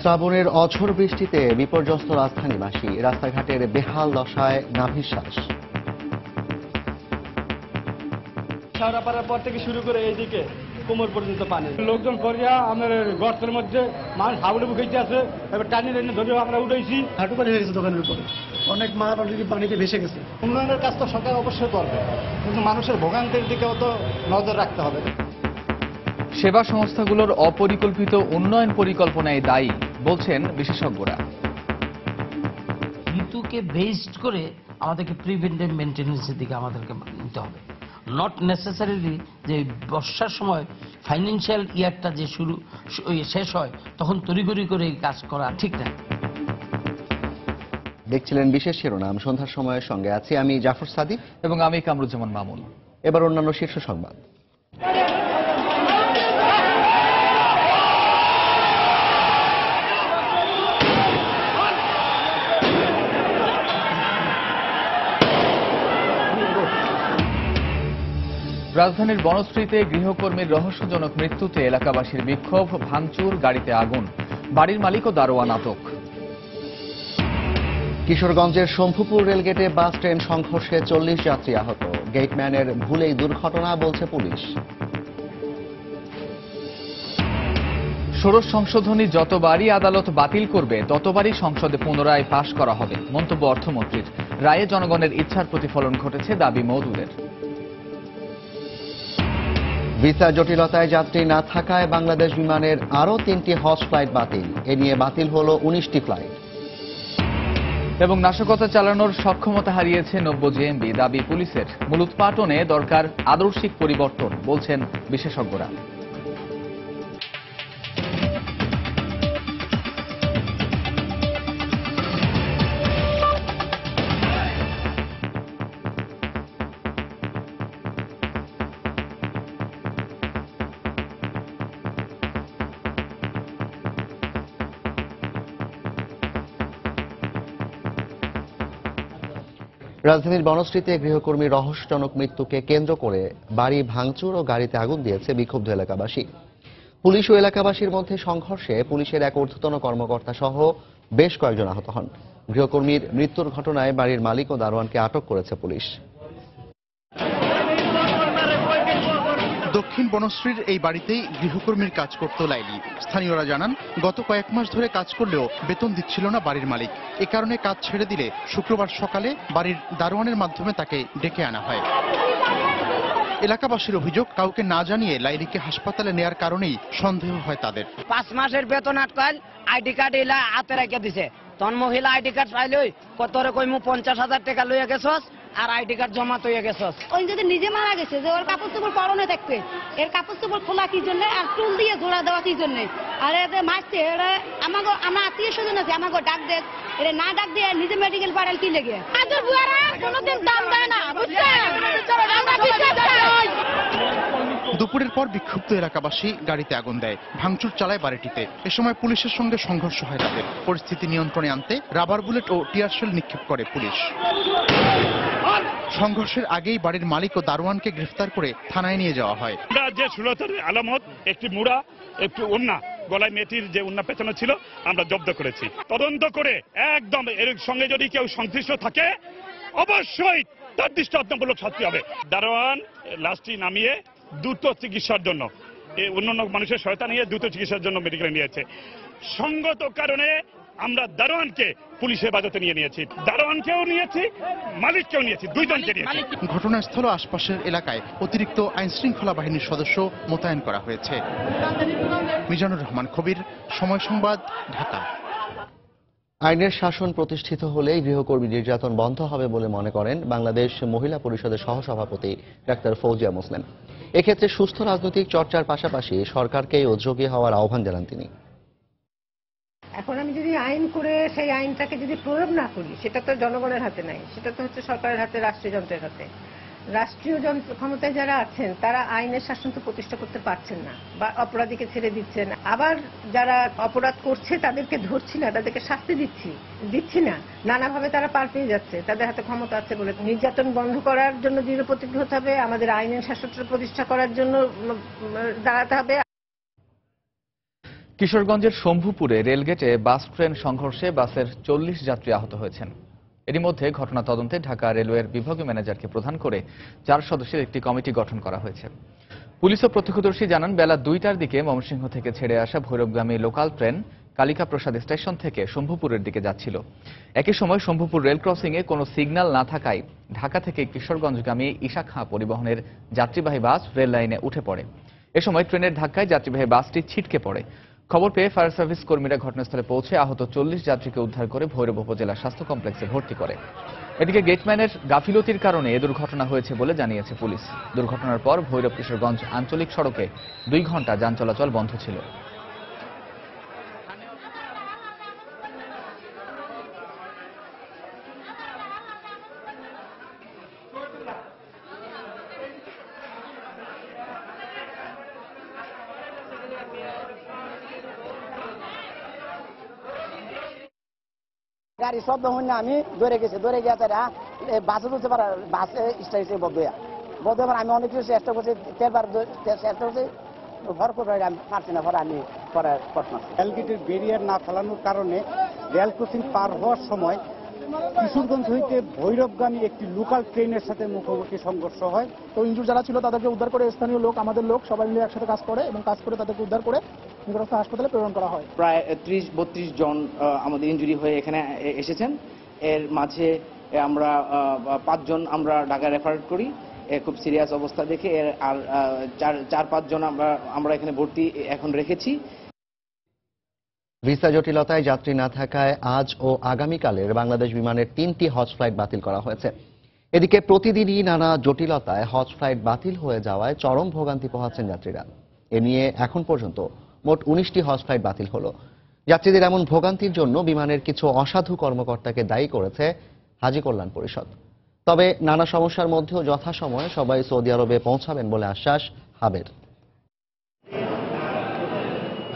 শ্রাবণের অঝোর বৃষ্টিতে বিপর্যস্ত রাজধানীবাসী, রাস্তাঘাটের বেহাল দশায় নাভিশ্বাস। শাওরাপাড়ার পর থেকে শুরু করে এইদিকে কোমর পর্যন্ত পানি, লোকজন করিয়া আমাদের গর্তের মধ্যে মানুষ হাবুডুবু খেতে আছে, এবার টানি টেনে ধরে আমরা উঠেছি। হাঁটু পানি হয়ে গেছে দোকানের উপরে, অনেক মাল অলরেডি পানিতে ভেসে গেছে। উন্নয়নের কাজ তো সরকার অবশ্যই করবে, কিন্তু মানুষের ভোগান্তির দিকেও তো নজর রাখতে হবে। সেবা সংস্থাগুলোর অপরিকল্পিত উন্নয়ন পরিকল্পনায় দায়ী বলছেন বিশেষজ্ঞরা। ঋতুকে বেসড করে আমাদেরকে প্রিভেন্টিভ মেনটেন্যান্সের দিকে আমাদেরকে নিতে হবে, নট নেসেসারিলি যে বর্ষার সময় ফাইন্যান্সিয়াল ইয়ারটা যে শেষ হয় তখন তড়িঘড়ি করে এই কাজ করা ঠিক না। দেখছিলেন বিশেষ শিরোনাম। সন্ধ্যার সময়ের সঙ্গে আছি আমি জাফর সাদিক এবং আমি কামরুজ্জামান মামুন। এবার অন্যান্য শীর্ষ সংবাদ। রাজধানীর বনশ্রীতে গৃহকর্মীর রহস্যজনক মৃত্যুতে এলাকাবাসীর বিক্ষোভ, ভাঙচুর, গাড়িতে আগুন, বাড়ির মালিক ও দারোয়ান আটক। কিশোরগঞ্জের শম্ভুপুর রেলগেটে বাস ট্রেন সংঘর্ষে 40 যাত্রী আহত, গেটম্যানের ভুলেই দুর্ঘটনা বলছে পুলিশ। ষোড়শ সংশোধনী যতবারই আদালত বাতিল করবে ততবারই সংসদে পুনরায় পাশ করা হবে, মন্তব্য অর্থমন্ত্রীর। রায়ে জনগণের ইচ্ছার প্রতিফলন ঘটেছে, দাবি মওদুদের। ভিসা জটিলতায় যাত্রী না থাকায় বাংলাদেশ বিমানের আরও 3টি হজ ফ্লাইট বাতিল, এ নিয়ে বাতিল হল 19টি ফ্লাইট। এবং নাশকতা চালানোর সক্ষমতা হারিয়েছে 90 জেএমবি, দাবি পুলিশের। মূলোৎপাটনে দরকার আদর্শিক পরিবর্তন বলছেন বিশেষজ্ঞরা। রাজধানীর বনশ্রীতে গৃহকর্মীর রহস্যজনক মৃত্যুকে কেন্দ্র করে বাড়ি ভাঙচুর ও গাড়িতে আগুন দিয়েছে বিক্ষুব্ধ এলাকাবাসী। পুলিশ ও এলাকাবাসীর মধ্যে সংঘর্ষে পুলিশের এক ঊর্ধ্বতন কর্মকর্তা সহ বেশ কয়েকজন আহত হন। গৃহকর্মীর মৃত্যুর ঘটনায় বাড়ির মালিক ও দারোয়ানকে আটক করেছে পুলিশ। দক্ষিণ বনশ্রীর এই বাড়িতেই গৃহকর্মীর কাজ করত লাইলি। স্থানীয়রা জানান, গত কয়েক মাস ধরে কাজ করলেও বেতন দিচ্ছিল না বাড়ির মালিক। এ কারণে কাজ ছেড়ে দিলে শুক্রবার সকালে বাড়ির দারোয়ানের মাধ্যমে তাকে ডেকে আনা হয়। এলাকাবাসীর অভিযোগ, কাউকে না জানিয়ে লাইলিকে হাসপাতালে নেয়ার কারণেই সন্দেহ হয় তাদের। 5 মাসের বেতন আটকাল, আইডি কার্ড এলা হাতে রেখে দিছে। তখন মহিলা আইডি কার্ড পাইলই কতরে কইমু 50,000 টাকা লইয়া গেছস আর আইডি কার্ড জমা তৈয়া গেছস। ওই যদি নিজে মারা গেছে যে ওর কাপড় চোপড় পরনে থাকবে, এর কাপড় চোপড় খোলা কি জন্য আর টুল দিয়ে জোড়া দেওয়া কি জন্য? আর এদের মারছে, এরা আমাকে আমার আত্মীয় স্বজন আছে, আমাকে ডাক দেয়, এরা না ডাক দিয়ে নিজে মেডিকেল পাঠাল কি লেগে? আজর বুয়ারা কোনোদিন দাম দেয় না, বুঝছেন? আমরা বিশ্বাস করি। দুপুরের পর বিক্ষুব্ধ এলাকাবাসী গাড়িতে আগুন দেয়, ভাঙচুর চালায় বাড়িটিতে। এ সময় পুলিশের সঙ্গে সংঘর্ষ হয় তাদের। পরিস্থিতি নিয়ন্ত্রণে আনতে রাবার বুলেট ও টিয়ার শেল নিক্ষেপ করে পুলিশ। সংঘর্ষের আগেই বাড়ির মালিক ও দারোয়ানকে গ্রেফতার করে থানায় নিয়ে যাওয়া হয়। যে সুরতের আলামত, একটি মুড়া, একটি ওন্না, গলায় মেয়েটির যে ওন্না পেছনে ছিল, আমরা জব্দ করেছি। তদন্ত করে একদম এর সঙ্গে যদি কেউ সংশ্লিষ্ট থাকে অবশ্যই তার দৃষ্টান্তমূলক শাস্তি হবে। দারোয়ান লাশটি নামিয়ে দ্রুত চিকিৎসার জন্য, অন্যান্য মানুষের সহায়তা নিয়ে দ্রুত চিকিৎসার জন্য মেডিকেলে নিয়েছে। সঙ্গত কারণে আমরা দারোয়ানকে পুলিশ হেফাজতে নিয়ে নিয়েছি, দারোয়ানকেও নিয়েছি, মালিককেও নিয়েছি, দুইজনকে নিয়েছি। ঘটনাস্থল আশপাশের এলাকায় অতিরিক্ত আইন শৃঙ্খলা বাহিনীর সদস্য মোতায়েন করা হয়েছে। মিজানুর রহমান কবির, সময় সংবাদ, ঢাকা। আইনের শাসন প্রতিষ্ঠিত হলেই গৃহকর্মী নির্যাতন বন্ধ হবে বলে মনে করেন বাংলাদেশ মহিলা পরিষদের সহসভাপতি ডাক্তার ফৌজিয়া মুসলিম। এক্ষেত্রে সুস্থ রাজনৈতিক চর্চার পাশাপাশি সরকারকে উদ্যোগী হওয়ার আহ্বান জানান তিনি। এখন আমি যদি আইন করে সেই আইনটাকে যদি প্রয়োগ না করি, সেটা তো জনগণের হাতে নাই, সেটা তো হচ্ছে সরকারের হাতে, রাষ্ট্রীয় যন্ত্রের হাতে। রাষ্ট্রীয় ক্ষমতায় যারা আছেন তারা আইনের শাসন তো প্রতিষ্ঠা করতে পারছেন না, বা অপরাধীকে ছেড়ে দিচ্ছেন। আবার যারা অপরাধ করছে তাদেরকে ধরছি না, তাদেরকে শাস্তি দিচ্ছি না, নানাভাবে তারা পার পেয়ে যাচ্ছে। তাদের হাতে ক্ষমতা আছে বলে নির্যাতন বন্ধ করার জন্য দৃঢ় প্রতিজ্ঞ হতে হবে, আমাদের আইনের শাসনটা প্রতিষ্ঠা করার জন্য দাঁড়াতে হবে। কিশোরগঞ্জের শম্ভুপুরে রেলগেটে বাস ট্রেন সংঘর্ষে বাসের 40 যাত্রী আহত হয়েছেন। এরই মধ্যে ঘটনা তদন্তে ঢাকা রেলওয়ের বিভাগীয় ম্যানেজারকে প্রধান করে 4 সদস্যের একটি কমিটি গঠন করা হয়েছে। পুলিশ ও প্রত্যক্ষদর্শী জানান, বেলা 2টার দিকে ময়মনসিংহ থেকে ছেড়ে আসা ভৈরবগামী লোকাল ট্রেন কালিকা প্রসাদ স্টেশন থেকে শম্ভুপুরের দিকে যাচ্ছিল। একই সময় শম্ভুপুর রেল ক্রসিংয়ে কোনো সিগন্যাল না থাকায় ঢাকা থেকে কিশোরগঞ্জগামী ঈশা খাঁ পরিবহনের যাত্রীবাহী বাস রেল লাইনে উঠে পড়ে। এ সময় ট্রেনের ধাক্কায় যাত্রীবাহী বাসটি ছিটকে পড়ে। খবর পেয়ে ফায়ার সার্ভিস কর্মীরা ঘটনাস্থলে পৌঁছে আহত 40 যাত্রীকে উদ্ধার করে ভৈরব উপজেলা স্বাস্থ্য কমপ্লেক্সে ভর্তি করে। এদিকে গেটম্যানের গাফিলতির কারণে এ দুর্ঘটনা হয়েছে বলে জানিয়েছে পুলিশ। দুর্ঘটনার পর ভৈরব কিশোরগঞ্জ আঞ্চলিক সড়কে 2 ঘন্টা যান চলাচল বন্ধ ছিল। গাড়ি শব্দ হইন না, আমি দৌড়ে গেছি, দৌড়ে গিয়ে তারা বাসে তুলতে পারে, বাসে স্টাইসে বদয়া আমি অনেক কিছু চেষ্টা করছি, তেলবার চেষ্টা করছি, ভর করে আমি পারছি না, পরে আমি পরে প্রশ্ন রেলগেটের ব্যারিয়ার না ফেলানোর কারণে রেল ক্রসিং পার হওয়ার সময় কিশোরগঞ্জ হইতে ভৈরবগামী একটি লোকাল ট্রেনের সাথে মুখোমুখি সংঘর্ষ হয়। তো ইনজুর যারা ছিল তাদেরকে উদ্ধার করে স্থানীয় লোক, আমাদের লোক সবাই মিলে একসাথে কাজ করে এবং কাজ করে তাদেরকে উদ্ধার করে নিকটস্থ হাসপাতালে প্রেরণ করা হয়। প্রায় 30-32 জন আমাদের ইনজুরি হয়ে এখানে এসেছেন। এর মাঝে আমরা 5 জন আমরা ঢাকা রেফার করি খুব সিরিয়াস অবস্থা দেখে, আর 4-5 জন আমরা এখানে ভর্তি এখন রেখেছি। ভিসা জটিলতায় যাত্রী না থাকায় আজ ও আগামীকালের বাংলাদেশ বিমানের 3টি হজ ফ্লাইট বাতিল করা হয়েছে। এদিকে প্রতিদিনই নানা জটিলতায় হজ ফ্লাইট বাতিল হয়ে যাওয়ায় চরম ভোগান্তি পোহাচ্ছেন যাত্রীরা। এ নিয়ে এখন পর্যন্ত মোট 19টি হজ ফ্লাইট বাতিল হলো। যাত্রীদের এমন ভোগান্তির জন্য বিমানের কিছু অসাধু কর্মকর্তাকে দায়ী করেছে হাজি কল্যাণ পরিষদ। তবে নানা সমস্যার মধ্যেও যথাসময়ে সবাই সৌদি আরবে পৌঁছাবেন বলে আশ্বাস হাবের।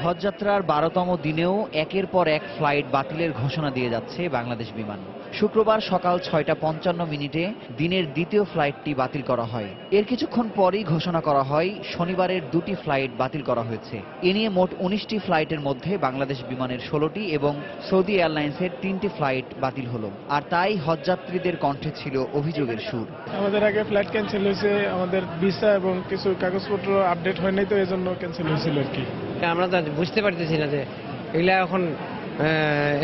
হজযাত্রার 12তম দিনেও একের পর এক ফ্লাইট বাতিলের ঘোষণা দিয়ে যাচ্ছে বাংলাদেশ বিমান। শুক্রবার সকাল 6:55 দিনের দ্বিতীয় ফ্লাইটটি বাতিল করা হয়। এর কিছুক্ষণ পরই ঘোষণা করা হয় শনিবারের 2টি ফ্লাইট বাতিল করা হয়েছে। এ নিয়ে মোট 19টি ফ্লাইটের মধ্যে বাংলাদেশ বিমানের 16টি এবং সৌদি এয়ারলাইন্সের 3টি ফ্লাইট বাতিল হলো। আর তাই হজযাত্রীদের কণ্ঠে ছিল অভিযোগের সুর। আমাদের আগে ফ্লাইট ক্যান্সেল হয়েছে, আমাদের ভিসা এবং কিছু কাগজপত্র আপডেট হয় নাই, তো এই জন্য ক্যান্সেল হয়েছিল আর কি। আমরা তো বুঝতে পারতেছি না যে এগুলা এখন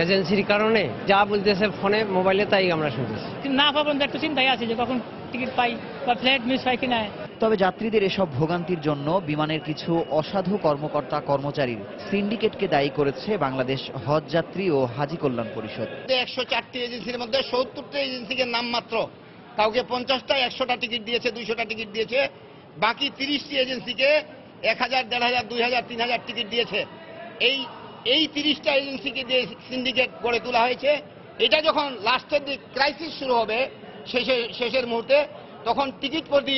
এজেন্সির কারণে যা বলতেছে ফোনে মোবাইলে তাই আমরা শুনতেছি। না পাবেন একটু চিন্তাই আছে যে কখন টিকিট পাই বা ফ্লাইট মিস হয় কিনা। তবে যাত্রীদের এসব ভোগান্তির জন্য বিমানের কিছু অসাধু কর্মকর্তা কর্মচারীর সিন্ডিকেটকে দায়ী করেছে বাংলাদেশ হজ যাত্রী ও হাজি কল্যাণ পরিষদ। 104টি এজেন্সির মধ্যে 70টা এজেন্সিকে নামমাত্র কাউকে 50টা 100টা টিকিট দিয়েছে, 200টা টিকিট দিয়েছে। বাকি 30টি এজেন্সিকে 1000, 1500, 2000, 3000 টিকিট দিয়েছে। এই 30টা এজেন্সিকে দিয়ে সিন্ডিকেট গড়ে তোলা হয়েছে। এটা যখন লাস্টের দিক ক্রাইসিস শুরু হবে শেষের মুহূর্তে, তখন টিকিট প্রতি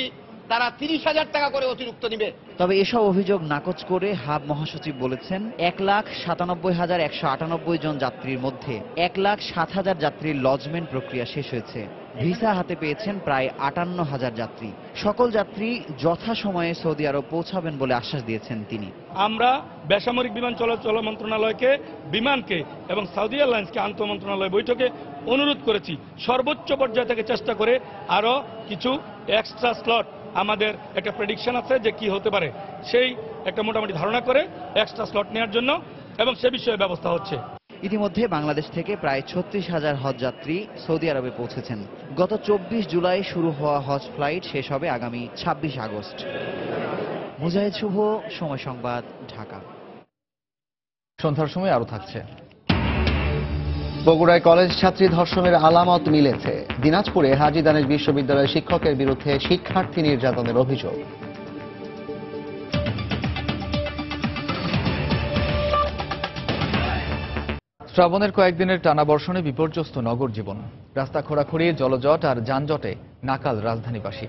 তারা 30,000 টাকা করে অতিরিক্ত নিবে। তবে এসব অভিযোগ নাকচ করে হাব মহাসচিব বলেছেন, 1,97,198 জন যাত্রীর মধ্যে 1,07,000 যাত্রীর লজমেন্ট প্রক্রিয়া শেষ হয়েছে। ভিসা হাতে পেয়েছেন প্রায় 58,000 যাত্রী। সকল যাত্রী যথাসময়ে সৌদি আরব পৌঁছাবেন বলে আশ্বাস দিয়েছেন তিনি। আমরা বেসামরিক বিমান চলাচল মন্ত্রণালয়কে, বিমানকে এবং সৌদি এয়ারলাইন্সকে আন্তঃ মন্ত্রণালয় বৈঠকে অনুরোধ করেছি সর্বোচ্চ পর্যায় থেকে চেষ্টা করে আরো কিছু এক্সট্রা স্লট, আমাদের একটা প্রেডিকশন আছে যে কি হতে পারে, সেই একটা মোটামুটি ধারণা করে এক্সট্রা স্লট নেওয়ার জন্য এবং সে বিষয়ে ব্যবস্থা হচ্ছে। ইতিমধ্যে বাংলাদেশ থেকে প্রায় 36,000 হজ যাত্রী সৌদি আরবে পৌঁছেছেন। গত 24 জুলাই শুরু হওয়া হজ ফ্লাইট শেষ হবে আগামী 26 আগস্ট। মুজাহিদ শুভ, সময় সংবাদ, ঢাকা। সন্ধ্যার সময় আরো থাকছে। বগুড়ায় কলেজ ছাত্রী ধর্ষণের আলামত মিলেছে। দিনাজপুরে হাজী দানেশ বিশ্ববিদ্যালয়ের শিক্ষকের বিরুদ্ধে শিক্ষার্থী নির্যাতনের অভিযোগ। শ্রাবণের কয়েকদিনের টানা বর্ষণে বিপর্যস্ত নগর জীবন। রাস্তা খোঁড়াখুড়ি, জলজট আর যানজটে নাকাল রাজধানীবাসী।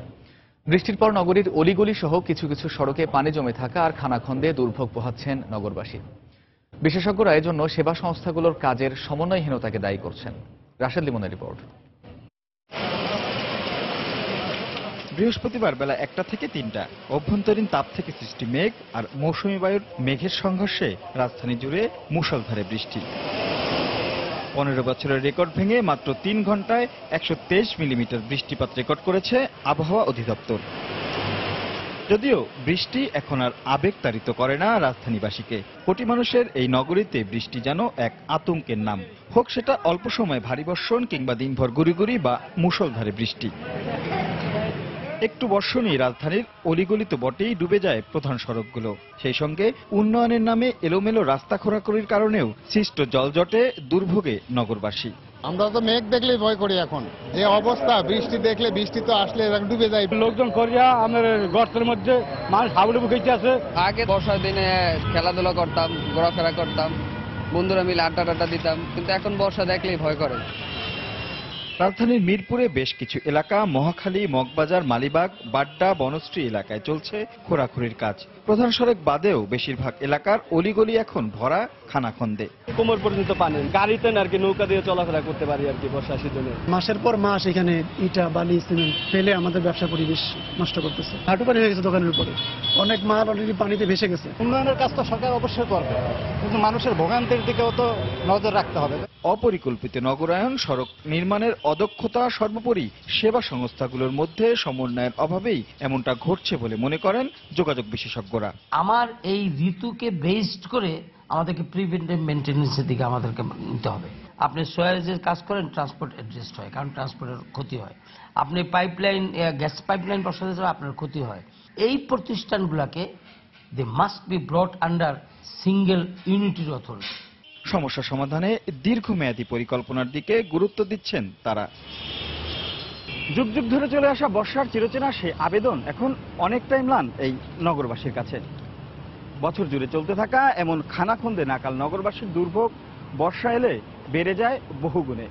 বৃষ্টির পর নগরীর অলিগলি সহ কিছু কিছু সড়কে পানি জমে থাকা আর খানাখন্দে দুর্ভোগ পোহাচ্ছেন নগরবাসী। বিশেষজ্ঞরা এজন্য সেবা সংস্থাগুলোর কাজের সমন্বয়হীনতাকে দায়ী করছেন। রাশেদ লিমনের রিপোর্ট। বৃহস্পতিবার বেলা 1টা থেকে 3টা অভ্যন্তরীণ তাপ থেকে সৃষ্টি মেঘ আর মৌসুমী বায়ুর মেঘের সংঘর্ষে রাজধানী জুড়ে মুষলধারে বৃষ্টি। 15 বছরের রেকর্ড ভেঙে মাত্র 3 ঘন্টায় 123 মিলিমিটার বৃষ্টিপাত রেকর্ড করেছে আবহাওয়া অধিদপ্তর। যদিও বৃষ্টি এখন আর আবেগ তাড়িত করে না রাজধানীবাসীকে। কোটি মানুষের এই নগরীতে বৃষ্টি যেন এক আতঙ্কের নাম, হোক সেটা অল্প সময় ভারী বর্ষণ কিংবা দিনভর গুড়ি বা মুষলধারে বৃষ্টি। একটু বর্ষণই রাজধানীর অলিগলি তো বটেই ডুবে যায় প্রধান সড়কগুলো। সেই সঙ্গে উন্নয়নের নামে এলোমেলো রাস্তা খোঁড়াখুড়ির কারণেও সৃষ্ট জলজটে দুর্ভোগে নগরবাসী। আমরা তো মেঘ দেখলেই ভয় করি। এখন যে অবস্থা, বৃষ্টি দেখলে, বৃষ্টি তো আসলে ডুবে যায়। লোকজন করিয়া আমাদের গর্তের মধ্যে মানুষ হাবুডুবু খেতে আছে। আগে বর্ষার দিনে খেলাধুলা করতাম, ঘোরাফেরা করতাম, বন্ধুরা মিলে আড্ডা টাড্ডা দিতাম, কিন্তু এখন বর্ষা দেখলেই ভয় করে। রাজধানীর মিরপুরে বেশ কিছু এলাকা, মহাখালী, মগবাজার, মালিবাগ, বাড্ডা, বনশ্রী এলাকায় চলছে খোঁড়াখুড়ির কাজ। প্রধান সড়ক বাদেও বেশিরভাগ এলাকার অলিগলি এখন ভরা খানাখন্দে। কোমর পর্যন্ত পানি, গাড়িতে আর কি নৌকা দিয়ে চলাফেরা করতে পারি আর কি বর্ষা সিজনে। মাসের পর মাস এখানে ইটা, বালি, সিমেন্ট ফেলে আমাদের ব্যবসা পরিবেশ নষ্ট করতেছে। হাঁটু পানি হয়ে গেছে দোকানের উপরে, অনেক মাল অলরেডি পানিতে ভেসে গেছে। উন্নয়নের কাজ তো সরকার অবশ্যই করবে, কিন্তু মানুষের ভোগান্তির দিকেও তো নজর রাখতে হবে। অপরিকল্পিত নগরায়ন, সড়ক নির্মাণের অদক্ষতা, সর্বোপরি সেবা সংস্থাগুলোর মধ্যে সমন্বয়ের অভাবেই এমনটা ঘটছে বলে মনে করেন যোগাযোগ বিশেষজ্ঞরা। আমার এই ঋতুকে বেসড করে আমাদেরকে প্রিভেন্টিভ মেইনটেনেন্সের দিকে আমাদেরকে নিতে হবে। আপনি সোয়ারেজের কাজ করেন, ট্রান্সপোর্ট অ্যাডজাস্ট হয়, কারণ ট্রান্সপোর্টের ক্ষতি হয়। আপনি পাইপলাইন, গ্যাস পাইপলাইন বসাতে যাবে, আপনার ক্ষতি হয়। এই প্রতিষ্ঠানগুলোকে they must be brought under single ইউনিটির অথরিটি। সমস্যা সমাধানে দীর্ঘমেয়াদী পরিকল্পনার দিকে গুরুত্ব দিচ্ছেন তারা। যুগ যুগ ধরে চলে আসা বর্ষার চিরচেনা সেই আবেদন এখন অনেকটাই ম্লান এই নগরবাসীর কাছে। বছর জুড়ে চলতে থাকা এমন খানাখন্দে নাকাল নগরবাসীর দুর্ভোগ বর্ষা এলে বেড়ে যায় বহুগুণে।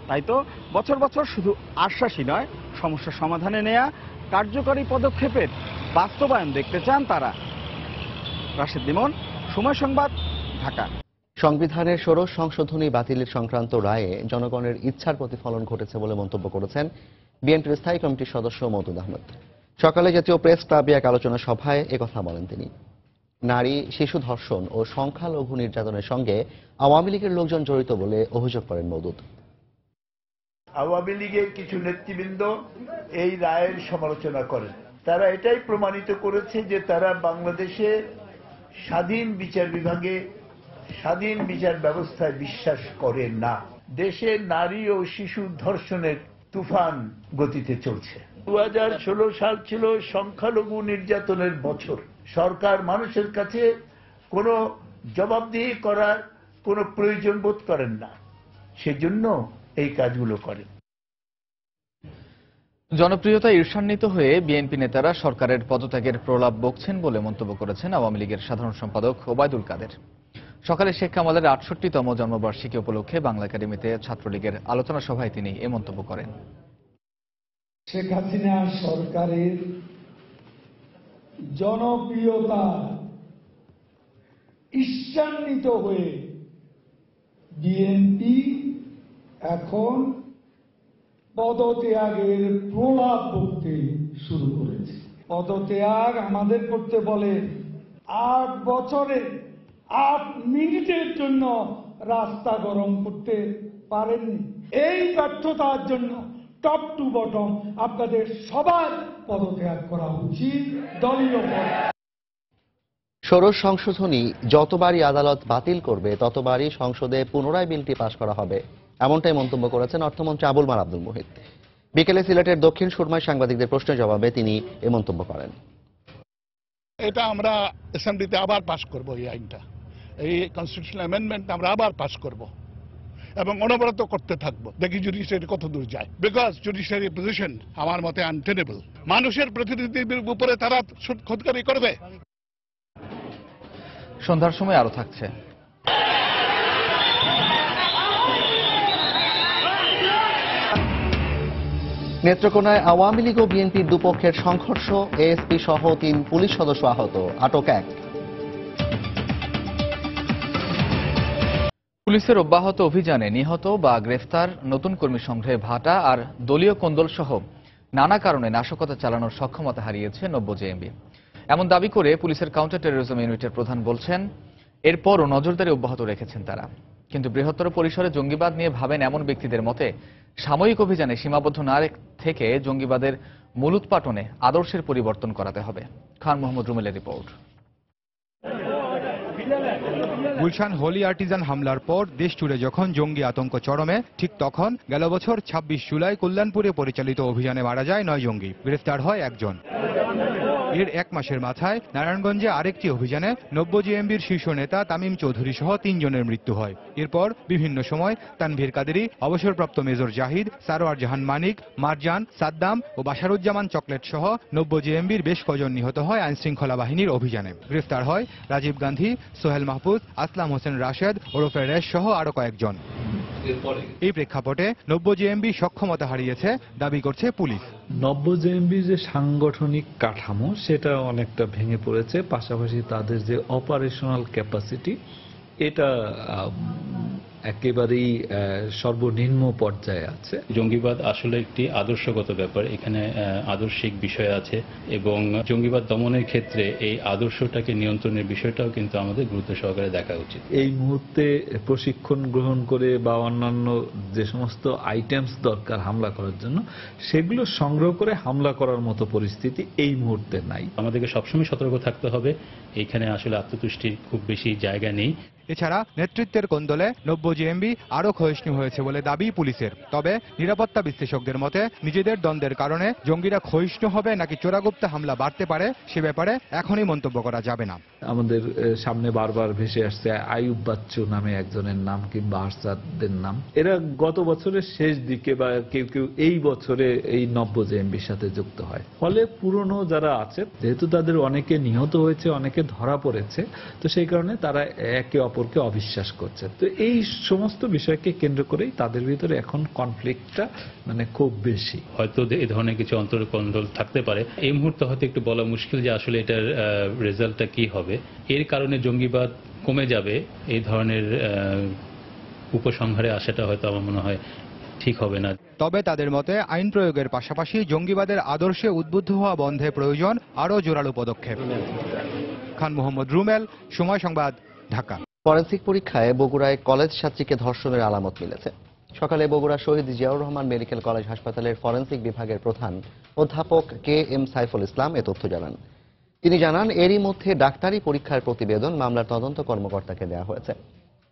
তাই তো বছর বছর শুধু আশ্বাসই নয়, সমস্যা সমাধানে নেয়া কার্যকরী পদক্ষেপের বাস্তবায়ন দেখতে চান তারা। রাশেদ লিমন, সময় সংবাদ, ঢাকা। সংবিধানের ষোড়শ সংশোধনী বাতিলের সংক্রান্ত রায়ে জনগণের ইচ্ছার প্রতিফলন ঘটেছে বলে মন্তব্য করেছেন বিএনপির স্থায়ী কমিটির সদস্য মওদুদ আহমেদ। সকালে জাতীয় প্রেস ক্লাবে এক আলোচনা সভায় একথা বলেন তিনি। নারী, শিশু ধর্ষণ ও সংখ্যালঘু নির্যাতনের সঙ্গে আওয়ামী লীগের লোকজন জড়িত বলে অভিযোগ করেন মওদুদ। আওয়ামী লীগের কিছু নেতৃবৃন্দ এই রায়ের সমালোচনা করেন। তারা এটাই প্রমাণিত করেছে যে তারা বাংলাদেশে স্বাধীন বিচার বিভাগে, স্বাধীন বিচার ব্যবস্থায় বিশ্বাস করে না। দেশে নারী ও শিশু ধর্ষণের তুফান গতিতে চলছে। 2016 সাল ছিল সংখ্যালঘু নির্যাতনের বছর। সরকার মানুষের কাছে কোনো জবাবদিহি করার কোনো প্রয়োজন বোধ করেন না, সেজন্য এই কাজগুলো করেন। জনপ্রিয়তা ঈর্ষান্বিত হয়ে বিএনপি নেতারা সরকারের পদত্যাগের প্রলাপ বকছেন বলে মন্তব্য করেছেন আওয়ামী লীগের সাধারণ সম্পাদক ওবায়দুল কাদের। সকালে শেখ কামালের 68তম জন্মবার্ষিকী উপলক্ষে বাংলা একাডেমিতে ছাত্রলীগের আলোচনা সভায় তিনি এ মন্তব্য করেন। শেখ হাসিনা সরকারের জনপ্রিয়তা ঈর্ষান্বিত হয়ে বিএনপি এখন পদত্যাগের প্রলাপ বলতে শুরু করেছে। পদত্যাগ আমাদের করতে বলে 8 বছরে 8 মিনিটের জন্য রাস্তা গরম করতে পারেননি। এই ব্যর্থতার জন্য টপ টু বটম আপনাদের সবার পদত্যাগ করা উচিত দলীয় পদ। ষোড়শ সংশোধনী যতবারই আদালত বাতিল করবে ততবারই সংসদে পুনরায় বিলটি পাশ করা হবে, এমনটাই মন্তব্য করেছেন অর্থমন্ত্রী আবুল মাল আব্দুল মুহিত। বিকেলে সিলেটের দক্ষিণ সুরমায় সাংবাদিকদের প্রশ্নের জবাবে তিনি এ মন্তব্য করেন। এটা আমরা অ্যাসেম্বলিতে আবার পাশ করব, এই আইনটা, এই কনস্টিটিউশনাল অ্যামেন্ডমেন্ট আমরা আবার পাশ করব এবং অনবরত করতে থাকবো। দেখি জুডিশিয়ারি কত দূর যায়, বিকজ জুডিশিয়ারি পজিশন আমার মতে আনটেনেবল। মানুষের প্রতিনিধিদের উপরে তারা খোদকারি করবে। সন্ধ্যার সময় আরো থাকছে। নেত্রকোনায় আওয়ামী লীগ ও বিএনপির দুপক্ষের সংঘর্ষ, এএসপি সহ 3 পুলিশ সদস্য আহত, আটক 1। পুলিশের অব্যাহত অভিযানে নিহত বা গ্রেফতার, নতুন কর্মী সংগ্রহে ভাটা আর দলীয় কোন্দল সহ নানা কারণে নাশকতা চালানোর সক্ষমতা হারিয়েছে 90 জেএমবি। এমন দাবি করে পুলিশের কাউন্টার টেরোরিজম ইউনিটের প্রধান বলছেন, এরপরও নজরদারি অব্যাহত রেখেছেন তারা। কিন্তু বৃহত্তর পরিসরে জঙ্গিবাদ নিয়ে ভাবেন এমন ব্যক্তিদের মতে সাময়িক অভিযানে সীমাবদ্ধ না থেকে জঙ্গিবাদের মূলোৎপাটনে আদর্শের পরিবর্তন করাতে হবে। খান মোহাম্মদ রুমেলের রিপোর্ট। গুলশান হোলি আর্টিজান হামলার পর দেশ জুড়ে যখন জঙ্গি আতঙ্ক চরমে, ঠিক তখন গেল বছর 26 জুলাই কল্যাণপুরে পরিচালিত অভিযানে মারা যায় 9 জঙ্গি, গ্রেফতার হয় একজন। এর এক মাসের মাথায় নারায়ণগঞ্জে আরেকটি অভিযানে 90 জেএমবির শীর্ষ নেতা তামিম চৌধুরী সহ 3 জনের মৃত্যু হয়। এরপর বিভিন্ন সময় তানভীর কাদেরী, অবসরপ্রাপ্ত মেজর জাহিদ, সারোয়ার জাহান মানিক, মারজান, সাদ্দাম ও বাশারুজ্জামান চকলেট সহ 90 জেএমবির বেশ কজন নিহত হয় আইনশৃঙ্খলা বাহিনীর অভিযানে। গ্রেফতার হয় রাজীব গান্ধী, সোহেল মাহফুজ, আসলাম হোসেন রাশেদ ওরফে রেশ সহ আরো কয়েকজন। এই প্রেক্ষাপটে 90 জেএমবি সক্ষমতা হারিয়েছে দাবি করছে পুলিশ। 90 জেএমবি যে সাংগঠনিক কাঠামো সেটা অনেকটা ভেঙে পড়েছে, পাশাপাশি তাদের যে অপারেশনাল ক্যাপাসিটি এটা একেবারেই সর্বনিম্ন পর্যায়ে আছে। জঙ্গিবাদ আসলে একটি আদর্শগত ব্যাপার, এখানে আদর্শিক বিষয় আছে এবং জঙ্গিবাদ দমনের ক্ষেত্রে এই আদর্শটাকে নিয়ন্ত্রণের বিষয়টাও কিন্তু আমাদের গুরুত্ব সহকারে দেখা উচিত। এই মুহূর্তে প্রশিক্ষণ গ্রহণ করে বা অন্যান্য যে সমস্ত আইটেমস দরকার হামলা করার জন্য সেগুলো সংগ্রহ করে হামলা করার মতো পরিস্থিতি এই মুহূর্তে নাই। আমাদেরকে সবসময় সতর্ক থাকতে হবে, এইখানে আসলে আত্মতুষ্টির খুব বেশি জায়গা নেই। এছাড়া নেতৃত্বের কোন্দলে 90 জেএমবি আরো ক্ষয়িষ্ণু হয়েছে বলে দাবি পুলিশের। তবে নিরাপত্তা বিশ্লেষকদের মতে নিজেদের দ্বন্দ্বের কারণে জঙ্গিরা ক্ষয়িষ্ণু হবে নাকি চোরাগুপ্তা হামলা বাড়তে পারে সে ব্যাপারে এখনই মন্তব্য করা যাবে না। আমাদের সামনে বারবার ভেসে আসছে আইয়ুব বাচ্চু নামে একজনের নাম কিংবা আরসাদের নাম। এরা গত বছরের শেষ দিকে বা কেউ কেউ এই বছরে এই 90 জেএমবির সাথে যুক্ত হয়। ফলে পুরনো যারা আছে যেহেতু তাদের অনেকে নিহত হয়েছে, অনেকে ধরা পড়েছে, তো সেই কারণে তারা একে অপরকে অবিশ্বাস করছে। তো এই সমস্ত বিষয়কে কেন্দ্র করেই তাদের ভিতরে এখন কনফ্লিক্টটা খুব বেশি। হয়তো এই ধরনের কিছু অন্তর্কন্দল থাকতে পারে, এই মুহূর্তে হয়তো একটু বলা মুশকিল যে আসলে এটার রেজাল্টটা কি হবে। এর কারণে জঙ্গিবাদ কমে যাবে, এই ধরনের উপসংহারে আসাটা হয়তো আমার মনে হয় ঠিক হবে না। তবে তাদের মতে আইন প্রয়োগের পাশাপাশি জঙ্গিবাদের আদর্শে উদ্বুদ্ধ হওয়া বন্ধে প্রয়োজন আরও জোরালো পদক্ষেপ। খান মোহাম্মদ রুমেল, সময় সংবাদ, ঢাকা। ফরেনসিক পরীক্ষায় বগুড়ায় কলেজ ছাত্রীকে ধর্ষণের আলামত মিলেছে। সকালে বগুড়া শহীদ জিয়াউর রহমান মেডিকেল কলেজ হাসপাতালের ফরেনসিক বিভাগের প্রধান অধ্যাপক KM সাইফুল ইসলাম এ তথ্য জানান। তিনি জানান, এরই মধ্যে ডাক্তারি পরীক্ষার প্রতিবেদন মামলার তদন্ত কর্মকর্তাকে দেওয়া হয়েছে।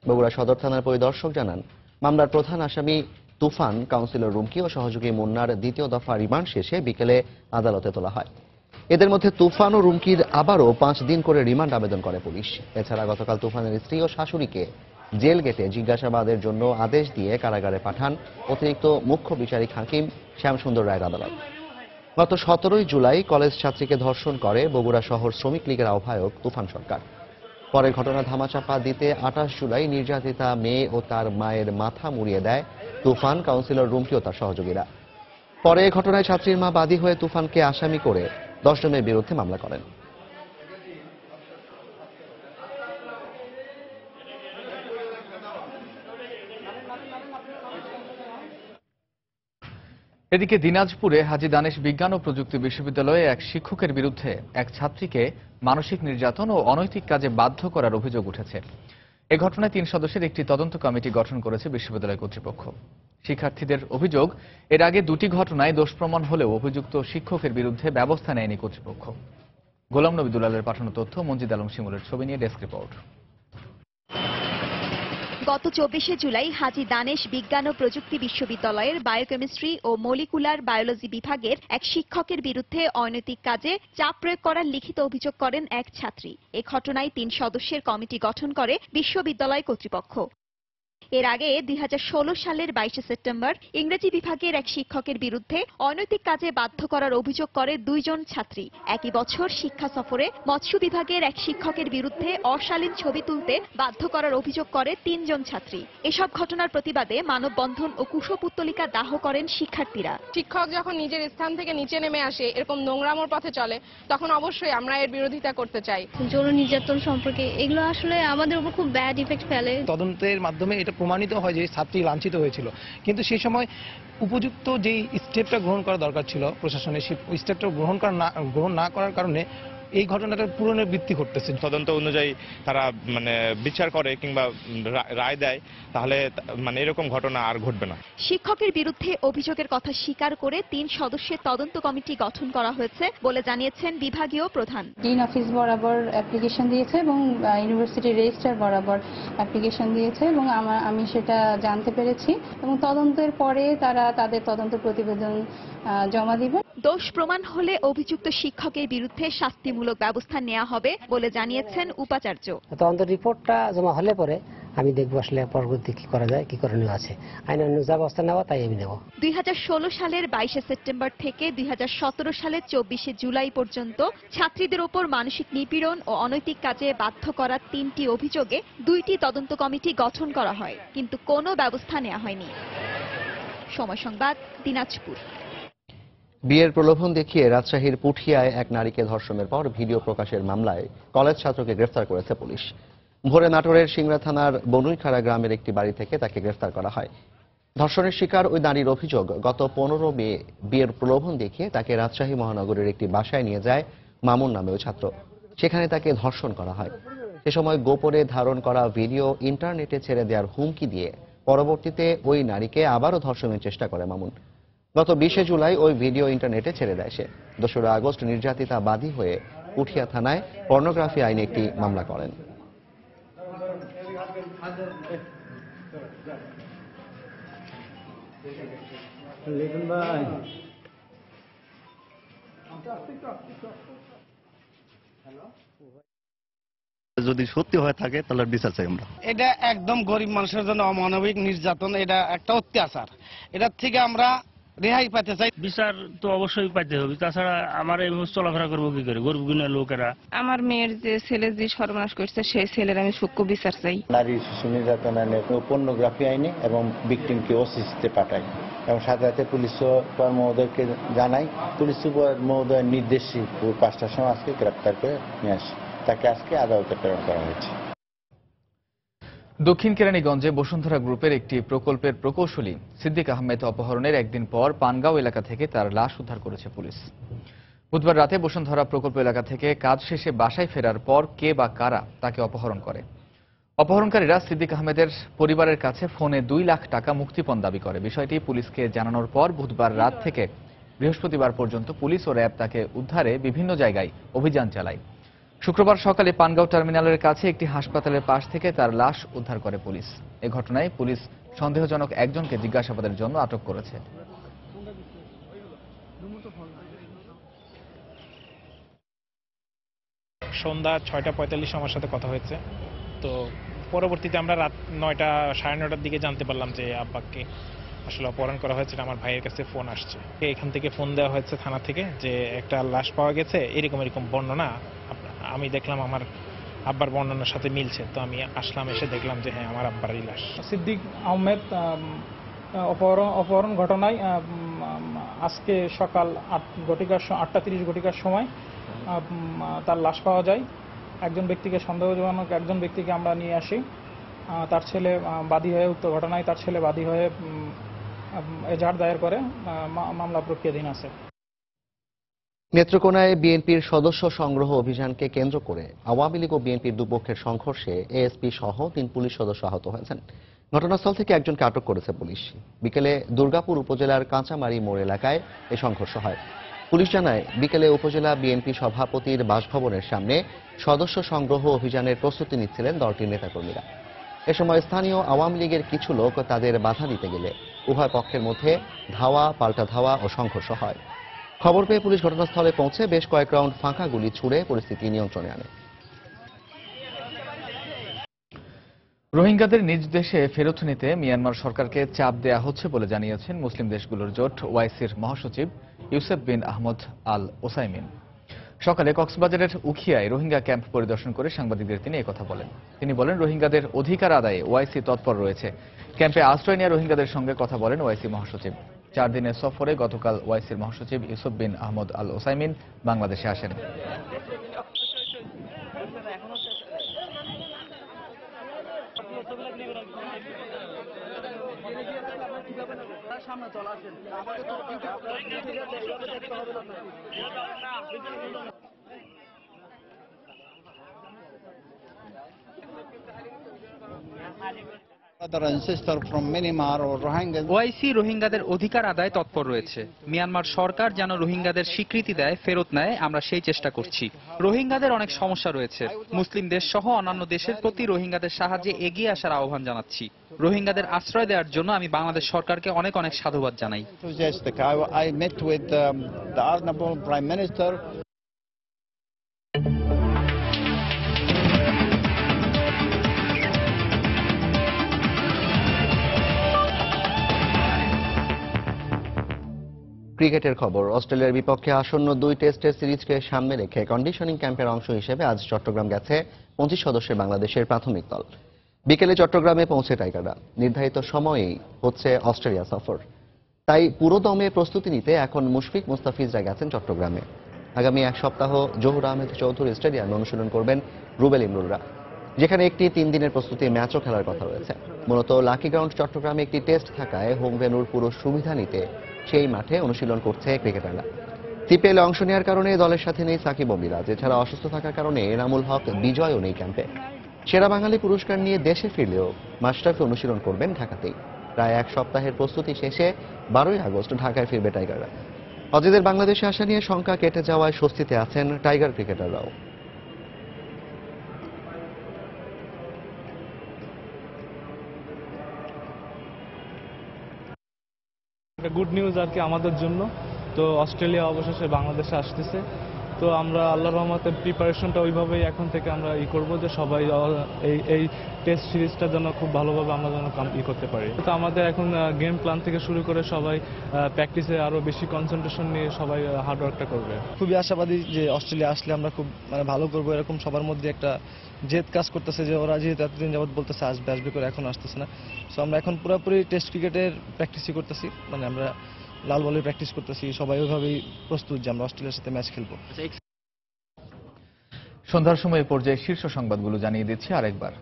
বগুড়া সদর থানার পরিদর্শক জানান, মামলার প্রধান আসামি তুফান, কাউন্সিলর রুমকি ও সহযোগী মুন্নার দ্বিতীয় দফা রিমান্ড শেষে বিকেলে আদালতে তোলা হয়। এদের মধ্যে তুফান ও রুমকির আবারও 5 দিন করে রিমান্ড আবেদন করে পুলিশ। এছাড়া গতকাল তুফানের স্ত্রী ও শাশুড়িকে জেল গেটে জিজ্ঞাসাবাদের জন্য আদেশ দিয়ে কারাগারে পাঠান অতিরিক্ত মুখ্য বিচারিক হাকিম শ্যামসুন্দর রায়ের আদালত। গত 17 জুলাই কলেজ ছাত্রীকে ধর্ষণ করে বগুড়া শহর শ্রমিক লীগের আহ্বায়ক তুফান সরকার। পরে ঘটনা ধামাচাপা দিতে 28 জুলাই নির্যাতিতা মেয়ে ও তার মায়ের মাথা মুড়িয়ে দেয় তুফান, কাউন্সিলর রুমকি ও তার সহযোগীরা। পরে এ ঘটনায় ছাত্রীর মা বাদী হয়ে তুফানকে আসামি করে 10 জনের বিরুদ্ধে মামলা করেন। এদিকে দিনাজপুরে হাজী দানেশ বিজ্ঞান ও প্রযুক্তি বিশ্ববিদ্যালয়ে এক শিক্ষকের বিরুদ্ধে এক ছাত্রীকে মানসিক নির্যাতন ও অনৈতিক কাজে বাধ্য করার অভিযোগ উঠেছে। এ ঘটনায় 3 সদস্যের একটি তদন্ত কমিটি গঠন করেছে বিশ্ববিদ্যালয় কর্তৃপক্ষ। শিক্ষার্থীদের অভিযোগ, এর আগে 2টি ঘটনায় দোষ প্রমাণ হলেও অভিযুক্ত শিক্ষকের বিরুদ্ধে ব্যবস্থা নেয়নি কর্তৃপক্ষ। গোলাম নবী দুলালের পাঠানো তথ্য, মঞ্জিদ আলম শিমুলের ছবি নিয়ে ডেস্ক রিপোর্ট। গত 24 জুলাই হাজী দানেশ বিজ্ঞান ও প্রযুক্তি বিশ্ববিদ্যালয়ের বায়োকেমিস্ট্রি ও মলিকুলার বায়োলজি বিভাগের এক শিক্ষকের বিরুদ্ধে অনৈতিক কাজে চাপ প্রয়োগ করার লিখিত অভিযোগ করেন এক ছাত্রী। এ ঘটনায় 3 সদস্যের কমিটি গঠন করে বিশ্ববিদ্যালয় কর্তৃপক্ষ। এর আগে 2016 সালের 22 সেপ্টেম্বর ইংরেজি বিভাগের এক শিক্ষকের বিরুদ্ধে অনৈতিক কাজে বাধ্য করার অভিযোগ করে 2 জন ছাত্রী। একই বছর শিক্ষা সফরে মৎস্য বিভাগের এক শিক্ষকের বিরুদ্ধে অশালীন ছবি তুলতে বাধ্য করার অভিযোগ করে 3 জন ছাত্রী। এসব ঘটনার প্রতিবাদে মানববন্ধন ও কুশপুত্তলিকা দাহ করেন শিক্ষার্থীরা। শিক্ষক যখন নিজের স্থান থেকে নিচে নেমে আসে, এরকম নোংরামোর পথে চলে, তখন অবশ্যই আমরা এর বিরোধিতা করতে চাই। যৌন নির্যাতন সম্পর্কে এগুলো আসলে আমাদের উপর খুব ব্যাড ইফেক্ট ফেলে। তদন্তের মাধ্যমে এটা প্রমাণিত হয় যে ছাত্রী লাঞ্ছিত হয়েছিল, কিন্তু সেই সময় উপযুক্ত যেই স্টেপটা গ্রহণ করা দরকার ছিল প্রশাসনের, সেই স্টেপটা গ্রহণ না করার কারণে এই ঘটনাটার পুনরাবৃত্তি ঘটতেছে। তদন্ত অনুযায়ী তারা বিচার করে কিংবা রায় দেয়, তাহলে এরকম ঘটনা আর ঘটবে না। শিক্ষকের বিরুদ্ধে অভিযোগের কথা স্বীকার করে 3 সদস্যের তদন্ত কমিটি গঠন করা হয়েছে বলে জানিয়েছেন বিভাগীয় প্রধান। ডিন অফিস বরাবর অ্যাপ্লিকেশন দিয়েছে এবং ইউনিভার্সিটি রেজিস্ট্রার বরাবর অ্যাপ্লিকেশন দিয়েছে এবং আমি সেটা জানতে পেরেছি এবং তদন্তের পরে তারা তাদের তদন্ত প্রতিবেদন জমা দিবে। দোষ প্রমাণ হলে অভিযুক্ত শিক্ষকের বিরুদ্ধে শাস্তিমূলক ব্যবস্থা নেওয়া হবে বলে জানিয়েছেন উপাচার্য। তদন্ত রিপোর্টটা জমা হলে পরে আমি দেখবো আসলে পরবর্তী কি করা যায়, কি করণীয় আছে, আইনানুগ ব্যবস্থা নেওয়া তাই আমি নেব। 2016 সালের 22শে সেপ্টেম্বর থেকে 2017 সালের 24শে জুলাই পর্যন্ত ছাত্রীদের ওপর মানসিক নিপীড়ন ও অনৈতিক কাজে বাধ্য করার 3টি অভিযোগে 2টি তদন্ত কমিটি গঠন করা হয়, কিন্তু কোনো ব্যবস্থা নেওয়া হয়নি। সময় সংবাদ, দিনাজপুর। বিয়ের প্রলোভন দেখিয়ে রাজশাহীর পুঠিয়ায় এক নারীকে ধর্ষণের পর ভিডিও প্রকাশের মামলায় কলেজ ছাত্রকে গ্রেফতার করেছে পুলিশ। ভোরে নাটোরের সিংড়া থানার বনুইখাড়া গ্রামের একটি বাড়ি থেকে তাকে গ্রেফতার করা হয়। ধর্ষণের শিকার ওই নারীর অভিযোগ, গত 15 মে বিয়ের প্রলোভন দেখিয়ে তাকে রাজশাহী মহানগরের একটি বাসায় নিয়ে যায় মামুন নামে ওই ছাত্র। সেখানে তাকে ধর্ষণ করা হয়। সে সময় গোপনে ধারণ করা ভিডিও ইন্টারনেটে ছেড়ে দেওয়ার হুমকি দিয়ে পরবর্তীতে ওই নারীকে আবারও ধর্ষণের চেষ্টা করে মামুন। গত 20শে জুলাই ওই ভিডিও ইন্টারনেটে ছেড়ে দেয় সে। 2রা আগস্ট নির্যাতিতা বাদী হয়ে পুঠিয়া থানায় পর্নোগ্রাফি আইনে একটি মামলা করেন। যদি সত্যি হয়ে থাকে তাহলে বিচার চাই আমরা। এটা একদম গরিব মানুষের জন্য অমানবিক নির্যাতন, এটা একটা অত্যাচার। এটার থেকে আমরা রেহাই পেতে চাই। বিচার তো অবশ্যই পাইতে হবে, তাছাড়া আমার এই চলাফেরা করবো কি করে গরিব গুণের লোকেরা। আমার মেয়ের যে ছেলে যে সর্বনাশ করছে সেই ছেলের আমি সূক্ষ্ম বিচার চাই। নারী শিশু নির্যাতন আইনে, পর্নোগ্রাফি আইনে এবং ভিকটিমকে ওসিসিতে পাঠাই এবং সাথে সাথে পুলিশ সুপার মহোদয়কে জানাই। পুলিশ সুপার মহোদয়ের নির্দেশে 5টার সময় আজকে গ্রেপ্তার করে নিয়ে আসি। তাকে আজকে আদালতে প্রেরণ করা হয়েছে। দক্ষিণ কেরানীগঞ্জে বসুন্ধরা গ্রুপের একটি প্রকল্পের প্রকৌশলী সিদ্দিক আহমেদ অপহরণের একদিন পর পানগাঁও এলাকা থেকে তার লাশ উদ্ধার করেছে পুলিশ। বুধবার রাতে বসুন্ধরা প্রকল্প এলাকা থেকে কাজ শেষে বাসায় ফেরার পর কে বা কারা তাকে অপহরণ করে। অপহরণকারীরা সিদ্দিক আহমেদের পরিবারের কাছে ফোনে 2 লাখ টাকা মুক্তিপণ দাবি করে। বিষয়টি পুলিশকে জানানোর পর বুধবার রাত থেকে বৃহস্পতিবার পর্যন্ত পুলিশ ও র্যাব তাকে উদ্ধারে বিভিন্ন জায়গায় অভিযান চালায়। শুক্রবার সকালে পানগাঁও টার্মিনালের কাছে একটি হাসপাতালের পাশ থেকে তার লাশ উদ্ধার করে পুলিশ। এ ঘটনায় পুলিশ সন্দেহজনক একজনকে জিজ্ঞাসাবাদের জন্য আটক করেছে। সন্ধ্যা 6:45 আমার সাথে কথা হয়েছে। তো পরবর্তীতে আমরা রাত 9টা, 9:30টার দিকে জানতে পারলাম যে আব্বাকে আসলে অপহরণ করা হয়েছে। আমার ভাইয়ের কাছে ফোন আসছে, এখান থেকে ফোন দেওয়া হয়েছে থানা থেকে যে একটা লাশ পাওয়া গেছে, এরকম বর্ণনা। আমি দেখলাম আমার আব্বার বর্ণনার সাথে মিলছে, তো আমি আসলাম, এসে দেখলাম যে হ্যাঁ আমার আব্বারই লাশ। সিদ্দিক আহমেদ অপহরণ ঘটনায় আজকে সকাল 8:30 ঘটিকার সময় তার লাশ পাওয়া যায়। একজন ব্যক্তিকে, সন্দেহজনক একজন ব্যক্তিকে আমরা নিয়ে আসি। তার ছেলে বাদী হয়ে, উক্ত ঘটনায় তার ছেলে বাদী হয়ে এজাহার দায়ের করে মামলা প্রক্রিয়াধীন আছে। নেত্রকোনায় বিএনপির সদস্য সংগ্রহ অভিযানকে কেন্দ্র করে আওয়ামী লীগ ও বিএনপির দুপক্ষের সংঘর্ষে এএসপি সহ 3 পুলিশ সদস্য আহত হয়েছেন। ঘটনাস্থল থেকে একজনকে আটক করেছে পুলিশ। বিকেলে দুর্গাপুর উপজেলার কাঁচামারি মোড় এলাকায় এই সংঘর্ষ হয়। পুলিশ জানায়, বিকেলে উপজেলা বিএনপি সভাপতির বাসভবনের সামনে সদস্য সংগ্রহ অভিযানের প্রস্তুতি নিচ্ছিলেন দলটির নেতাকর্মীরা। এ সময় স্থানীয় আওয়ামী লীগের কিছু লোক তাদের বাধা দিতে গেলে উভয় পক্ষের মধ্যে ধাওয়া, পাল্টা ধাওয়া ও সংঘর্ষ হয়। খবর পেয়ে পুলিশ ঘটনাস্থলে পৌঁছে বেশ কয়েক রাউন্ড ফাঁকা গুলি ছুড়ে পরিস্থিতি নিয়ন্ত্রণে আনে। রোহিঙ্গাদের নিজ দেশে ফেরত নিতে মিয়ানমার সরকারকে চাপ দেয়া হচ্ছে বলে জানিয়েছেন মুসলিম দেশগুলোর জোট ওআইসির মহাসচিব ইউসেফ বিন আহমদ আল ওসাইমিন। সকালে কক্সবাজারের উখিয়ায় রোহিঙ্গা ক্যাম্প পরিদর্শন করে সাংবাদিকদের তিনি একথা বলেন। তিনি বলেন, রোহিঙ্গাদের অধিকার আদায়ে ওআইসি তৎপর রয়েছে। ক্যাম্পে আশ্রয় নেওয়া রোহিঙ্গাদের সঙ্গে কথা বলেন ওআইসি মহাসচিব। 4 দিনের সফরে গতকাল ওআইসির মহাসচিব ইউসুফ বিন আহমদ আল ওসাইমিন বাংলাদেশে আসেন। ওআইসি রোহিঙ্গাদের অধিকার আদায় তৎপর রয়েছে। মিয়ানমার সরকার যেন রোহিঙ্গাদের স্বীকৃতি দেয়, ফেরত নেয়, আমরা সেই চেষ্টা করছি। রোহিঙ্গাদের অনেক সমস্যা রয়েছে। মুসলিম দেশ সহ অন্যান্য দেশের প্রতি রোহিঙ্গাদের সাহায্যে এগিয়ে আসার আহ্বান জানাচ্ছি। রোহিঙ্গাদের আশ্রয় দেওয়ার জন্য আমি বাংলাদেশ সরকারকে অনেক অনেক সাধুবাদ জানাই। ক্রিকেটের খবর। অস্ট্রেলিয়ার বিপক্ষে আসন্ন 2 টেস্টের সিরিজকে সামনে রেখে কন্ডিশনিং ক্যাম্পের অংশ হিসেবে আজ চট্টগ্রাম গেছে 25 সদস্যের বাংলাদেশের প্রাথমিক দল। বিকেলে চট্টগ্রামে পৌঁছে টাইগাররা। নির্ধারিত সময়েই হচ্ছে অস্ট্রেলিয়া সফর, তাই পুরো দমে প্রস্তুতি নিতে এখন মুশফিক মুস্তাফিজরা গেছেন চট্টগ্রামে। আগামী এক সপ্তাহ জহুর আহমেদ চৌধুরী স্টেডিয়ামে অনুশীলন করবেন রুবেল ইমরুলরা, যেখানে একটি 3 দিনের প্রস্তুতি ম্যাচও খেলার কথা রয়েছে। মূলত লাকি গ্রাউন্ড চট্টগ্রামে একটি টেস্ট থাকায় হোম ভেন্যুর পুরো সুবিধা নিতে সেই মাঠে অনুশীলন করছে ক্রিকেটাররা। সিপিএলে অংশ নেওয়ার কারণে দলের সাথে নেই সাকিব ও মিরাজ, এছাড়া অসুস্থ থাকার কারণে এনামুল হক বিজয়ও নেই ক্যাম্পে। সেরা বাঙালি পুরস্কার নিয়ে দেশে ফিরলেও মাশরাফি অনুশীলন করবেন ঢাকাতেই। প্রায় এক সপ্তাহের প্রস্তুতি শেষে 12ই আগস্ট ঢাকায় ফিরবে টাইগাররা। অজিদের বাংলাদেশে আসা নিয়ে শঙ্কা কেটে যাওয়ায় স্বস্তিতে আছেন টাইগার ক্রিকেটাররাও। গুড নিউজ আর কি আমাদের জন্য। তো অস্ট্রেলিয়া অবশেষে বাংলাদেশে আসতেছে, তো আমরা আল্লাহর রহমতে প্রিপারেশনটা ওইভাবেই এখন থেকে আমরা করব যে সবাই এই টেস্ট সিরিজটা যেন খুব ভালোভাবে আমরা যেন করতে পারি। তো আমাদের এখন গেম প্ল্যান থেকে শুরু করে সবাই প্র্যাকটিসে আরো বেশি কনসেন্ট্রেশন নিয়ে সবাই হার্ডওয়ার্কটা করবে। খুবই আশাবাদী যে অস্ট্রেলিয়া আসলে আমরা খুব ভালো করবো, এরকম সবার মধ্যে একটা জেদ কাজ করতেছে যে ওরা যেহেতু এতদিন যাবত বলতেছে আসবে আসবে করে এখন আসতেছে না। সো আমরা এখন পুরোপুরি টেস্ট ক্রিকেটের প্র্যাকটিসই করতেছি, আমরা লাল বলের প্র্যাকটিস করতেছি। সবাই ওইভাবেই প্রস্তুত যে আমরা অস্ট্রেলিয়ার সাথে ম্যাচ খেলবো। সন্ধ্যার সময় পর্যায়ে শীর্ষ সংবাদগুলো জানিয়ে দিচ্ছি আরেকবার।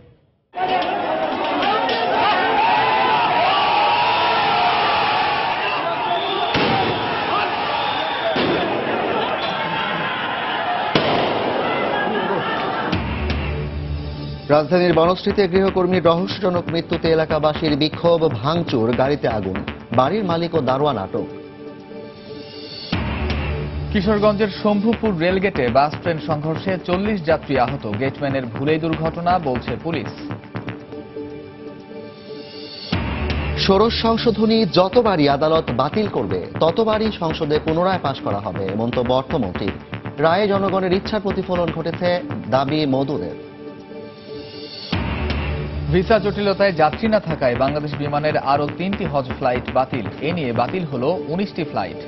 রাজধানীর বনশ্রীতে গৃহকর্মীর রহস্যজনক মৃত্যুতে এলাকাবাসীর বিক্ষোভ, ভাঙচুর, গাড়িতে আগুন, বাড়ির মালিক ও দারোয়ান আটক। কিশোরগঞ্জের শম্ভুপুর রেলগেটে বাস ট্রেন সংঘর্ষে 40 যাত্রী আহত, গেটম্যানের ভুলেই দুর্ঘটনা বলছে পুলিশ। ষোড়শ সংশোধনী যতবারই আদালত বাতিল করবে ততবারই সংসদে পুনরায় পাশ করা হবে, মন্তব্য অর্থমন্ত্রীর। রায়ে জনগণের ইচ্ছার প্রতিফলন ঘটেছে, দাবি মওদুদের। ভিসা জটিলতায় যাত্রী না থাকায় বাংলাদেশ বিমানের আরও 3টি হজ ফ্লাইট বাতিল, এ নিয়ে বাতিল হল 19টি ফ্লাইট।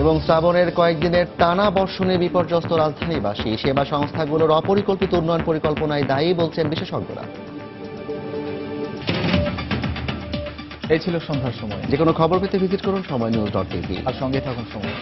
এবং শ্রাবণের কয়েকদিনের টানা বর্ষণে বিপর্যস্ত রাজধানীবাসী, সেবা সংস্থাগুলোর অপরিকল্পিত উন্নয়ন পরিকল্পনায় দায়ী বলছেন বিশেষজ্ঞরা। এই ছিল সন্ধ্যার সময়। যে কোনো খবর পেতে ভিজিট করুন সময় নিউজ.tv আর সঙ্গে থাকুন সময়।